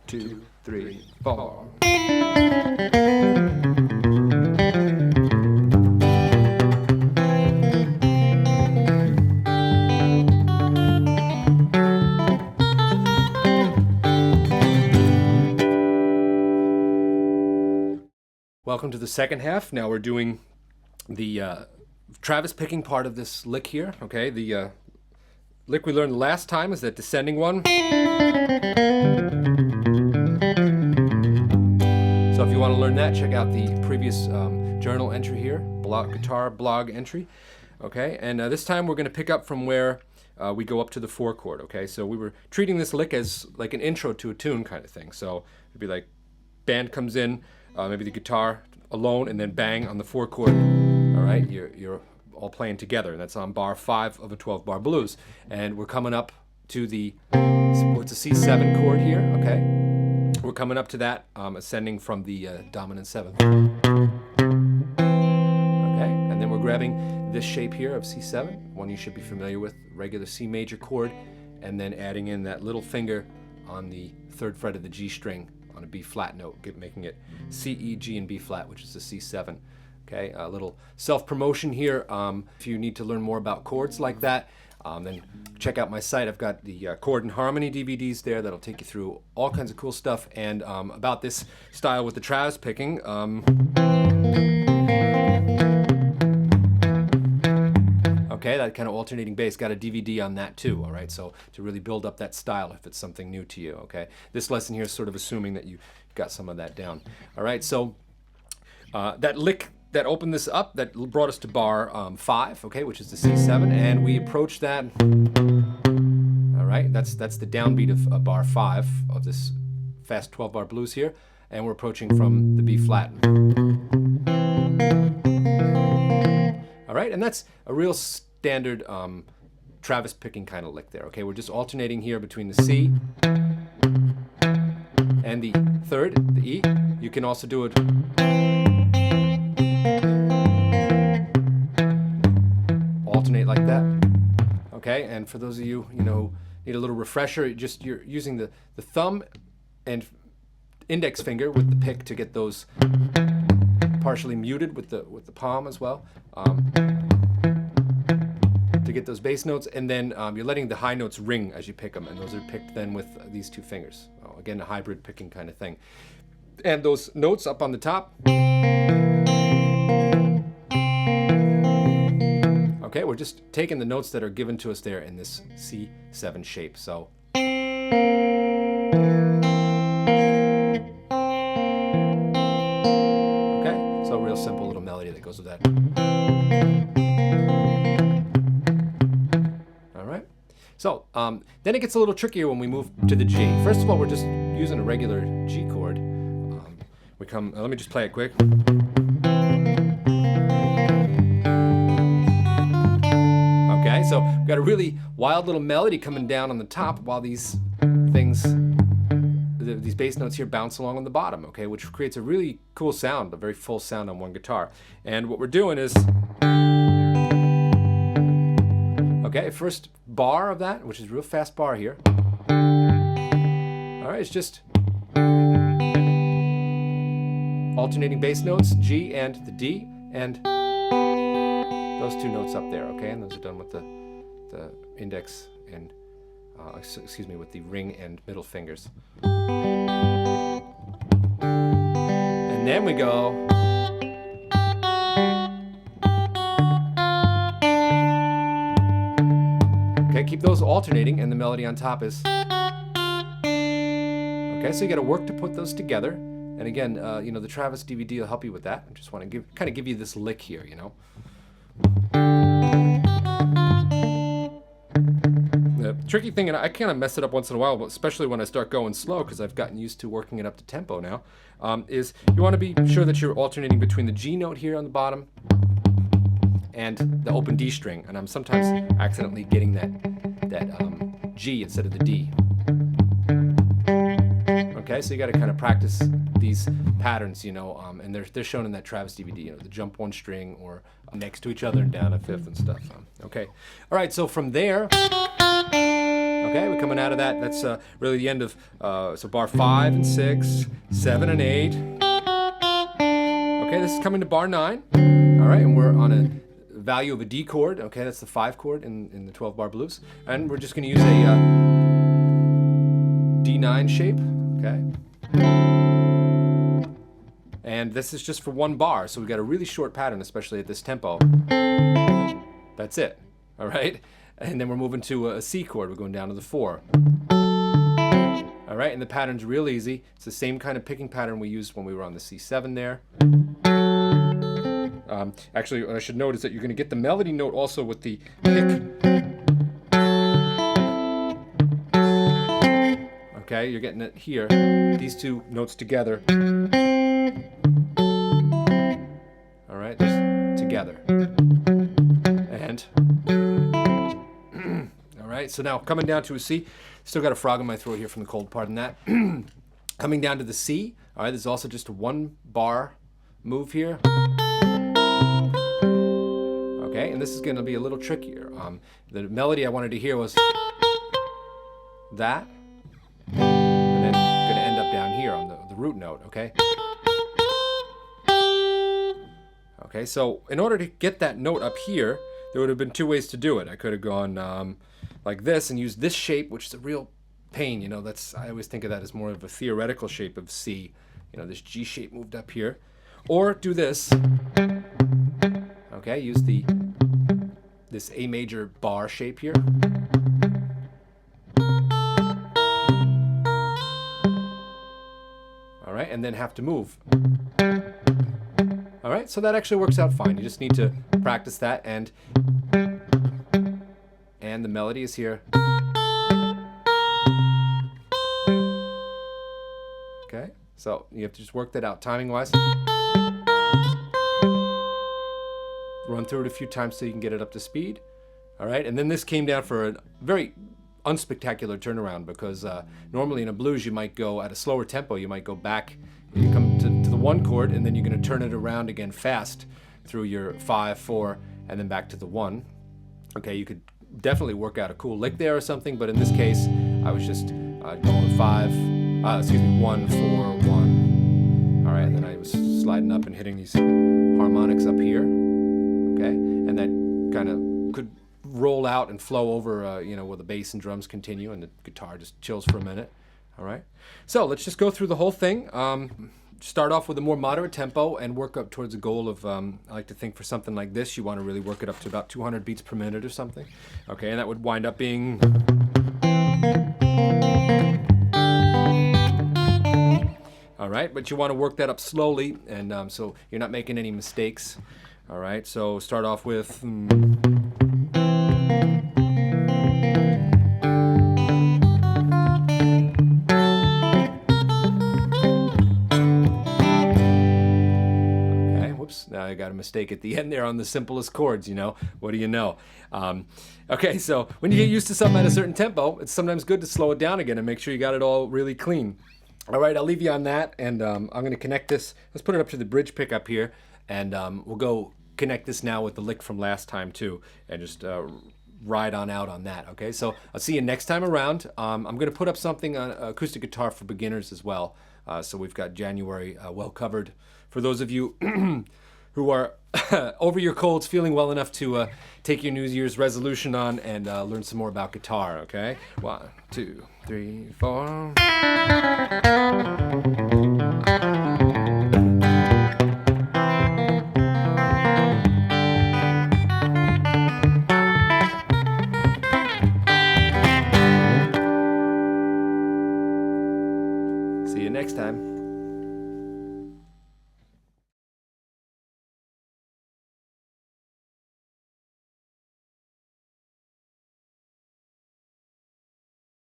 2, 3, 4. Welcome to the second half. Now we're doing the Travis picking part of this lick here. Okay, the lick we learned last time is that descending one. So if you want to learn that, check out the previous journal entry here, guitar blog entry. Okay, and this time we're going to pick up from where we go up to the 4 chord. Okay, so we were treating this lick as like an intro to a tune kind of thing. So it'd be like band comes in, maybe the guitar alone, and then bang on the 4 chord. All right, you're all playing together, and that's on bar 5 of a 12-bar blues. And we're coming up to the, what's a C7 chord here, okay? We're coming up to that, ascending from the dominant 7th. Okay, and then we're grabbing this shape here of C7, one you should be familiar with, regular C major chord, and then adding in that little finger on the 3rd fret of the G string on a B flat note, making it C, E, G, and B flat, which is the C7. Okay, a little self-promotion here. If you need to learn more about chords like that, then check out my site. I've got the Chord and Harmony DVDs there that'll take you through all kinds of cool stuff, and about this style with the Travis picking. Okay, that kind of alternating bass, got a DVD on that too, all right? So to really build up that style if it's something new to you, okay? This lesson here is sort of assuming that you got some of that down. All right, so that lick that opened this up, that brought us to bar 5, okay, which is the C7, and we approach that, all right? That's the downbeat of bar 5 of this fast 12-bar blues here, and we're approaching from the B flat. All right, and that's a real standard Travis picking kind of lick there, okay? We're just alternating here between the C and the 3rd, the E. You can also do it alternate like that, okay? And for those of you, who need a little refresher, you're using the thumb and index finger with the pick to get those partially muted with the palm as well, to get those bass notes, and then you're letting the high notes ring as you pick them, and those are picked then with these 2 fingers. Again, a hybrid picking kind of thing. And those notes up on the top. Okay, we're just taking the notes that are given to us there in this C7 shape. So. Okay, so a real simple little melody that goes with that. All right. So then it gets a little trickier when we move to the G. First of all, we're just using a regular G chord. Let me just play it quick. Okay, so we've got a really wild little melody coming down on the top while these bass notes here bounce along on the bottom, okay, which creates a really cool sound, a very full sound on one guitar. And what we're doing is, okay, first bar of that, which is a real fast bar here. All right, it's just alternating bass notes, G and the D, and those 2 notes up there, okay? And those are done with the index and, with the ring and middle fingers. And then we go. Okay, keep those alternating, and the melody on top is. Okay, so you got to work to put those together. And again, the Travis DVD will help you with that. I just want to kind of give you this lick here, The tricky thing, and I kind of mess it up once in a while, but especially when I start going slow, because I've gotten used to working it up to tempo now, is you want to be sure that you're alternating between the G note here on the bottom and the open D string. And I'm sometimes accidentally getting that G instead of the D. Okay, so you got to kind of practice these patterns, and they're shown in that Travis DVD, the jump 1 string or next to each other and down a 5th and stuff. Okay, all right, so from there, okay, Okay, we're coming out of that. That's really the end of so bar 5 and 6, 7 and 8. Okay, this is coming to bar 9. All right, and we're on a value of a D chord. Okay, that's the 5 chord in the 12-bar blues, and we're just going to use a D9 shape. Okay. And this is just for 1 bar, so we've got a really short pattern, especially at this tempo. That's it, all right? And then we're moving to a C chord. We're going down to the 4. All right, and the pattern's real easy. It's the same kind of picking pattern we used when we were on the C7 there. Actually, what I should note is that you're going to get the melody note also with the pick. Okay, you're getting it here. These two notes together. All right, together. And all right, so now coming down to a C. Still got a frog in my throat here from the cold, pardon that. Coming down to the C. All right, there's also just a 1 bar move here. Okay, and this is going to be a little trickier. The melody I wanted to hear was that, and then going to end up down here on the root note. Okay. Okay, so in order to get that note up here, there would have been 2 ways to do it. I could have gone like this and used this shape, which is a real pain. You know, I always think of that as more of a theoretical shape of C. You know, this G shape moved up here, or do this. Okay, use this A major bar shape here. All right, and then have to move. All right, so that actually works out fine. You just need to practice that, and the melody is here. Okay, so you have to just work that out timing-wise. Run through it a few times so you can get it up to speed. All right, and then this came down for a very unspectacular turnaround, because normally in a blues you might go at a slower tempo. You might go back, you come to the 1 chord, and then you're going to turn it around again fast through your 5, 4, and then back to the 1. Okay, you could definitely work out a cool lick there or something, but in this case I was just going 1, 4, 1. All right, and then I was sliding up and hitting these harmonics up here. Okay, and that kind of could roll out and flow over, you know, where the bass and drums continue and the guitar just chills for a minute. All right, so let's just go through the whole thing. Start off with a more moderate tempo and work up towards a goal of, I like to think for something like this, you want to really work it up to about 200 beats per minute or something. Okay, and that would wind up being... All right, but you want to work that up slowly, and so you're not making any mistakes. All right, so start off with... Now I got a mistake at the end there on the simplest chords, you know. What do you know? Okay, so when you get used to something at a certain tempo, it's sometimes good to slow it down again and make sure you got it all really clean. All right, I'll leave you on that, and I'm going to connect this. Let's put it up to the bridge pickup here, and we'll go connect this now with the lick from last time too, and just ride on out on that. Okay, so I'll see you next time around. I'm going to put up something on acoustic guitar for beginners as well. So we've got January well covered. For those of you who are over your colds, feeling well enough to take your New Year's resolution on and learn some more about guitar, okay? 1, 2, 3, 4. See you next time.